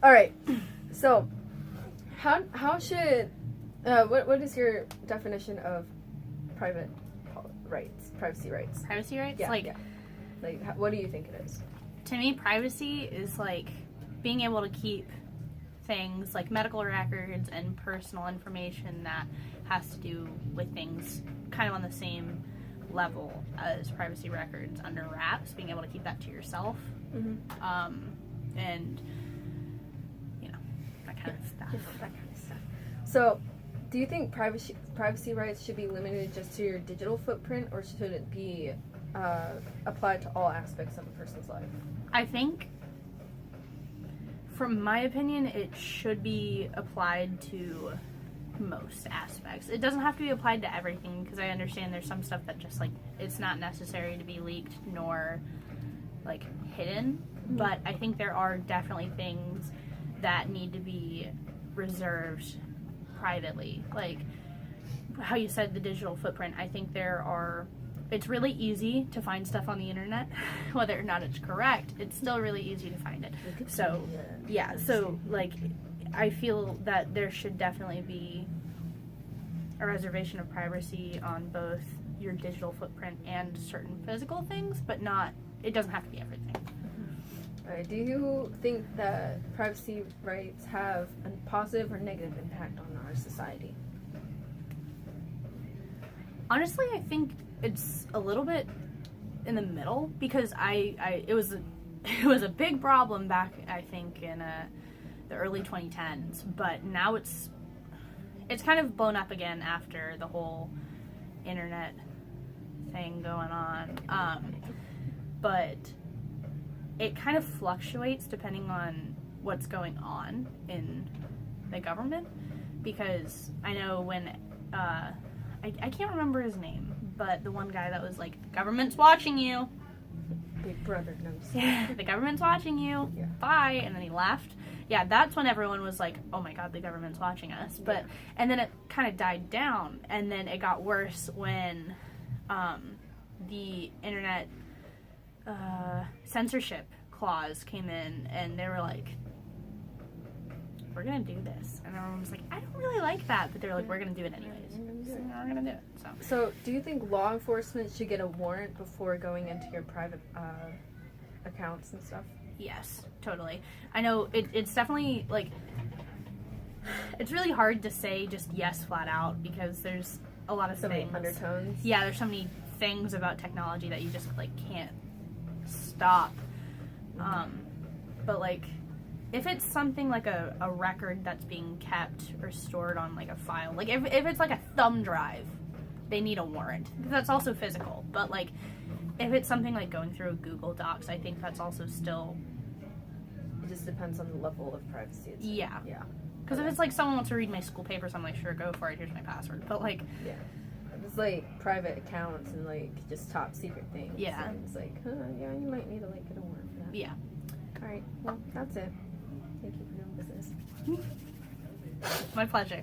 All right. So, how should what is your definition of private rights, privacy rights? Privacy rights? Yeah, yeah. Like, what do you think it is? To me, privacy is like being able to keep things like medical records and personal information that has to do with things kind of on the same level as privacy records under wraps, being able to keep that to yourself. And that kind of stuff. So, do you think privacy rights should be limited just to your digital footprint, or should it be applied to all aspects of a person's life? I think, from my opinion, it should be applied to most aspects. It doesn't have to be applied to everything, because I understand there's some stuff that just, like, it's not necessary to be leaked nor, like, hidden. But I think there are definitely things that need to be reserved privately. Like, how you said the digital footprint, I think it's really easy to find stuff on the internet. Whether or not it's correct, it's still really easy to find it. So, yeah, so, like, I feel that there should definitely be a reservation of privacy on both your digital footprint and certain physical things, but it doesn't have to be everything. Do you think that privacy rights have a positive or negative impact on our society? Honestly, I think it's a little bit in the middle, because it was a big problem back, I think, in the early 2010s, but now it's kind of blown up again after the whole internet thing going on. But it kind of fluctuates depending on what's going on in the government, because I know when I can't remember his name, but the one guy that was like, the government's watching you. Big Brother knows. Yeah, the government's watching you. Yeah. Bye. And then he left. Yeah, that's when everyone was like, oh my god, the government's watching us. But and then it kind of died down, and then it got worse when the internet censorship clause came in, and they were like, we're gonna do this, and everyone was like, I don't really like that, but they're like, we're gonna do it anyways. So we're gonna do it. So do you think law enforcement should get a warrant before going into your private accounts and stuff? Yes, totally. I know it's definitely, like, it's really hard to say just yes flat out, because there's a lot of so things. many undertones. Yeah, there's so many things about technology that you just, like, can't stop. But, like, if it's something like a record that's being kept or stored on, like, a file, like, if it's like a thumb drive, they need a warrant. That's also physical. But, like, if it's something like going through a Google Docs, I think that's also still... It just depends on the level of privacy. Yeah. Yeah. Because if it's like someone wants to read my school papers, I'm like, sure, go for it, here's my password. But, like... Yeah. It's like private accounts and, like, just top secret things. Yeah. And it's like, yeah, you might need to, like, get a warrant for that. Yeah. Alright, well, that's it. Thank you for doing business. My pleasure.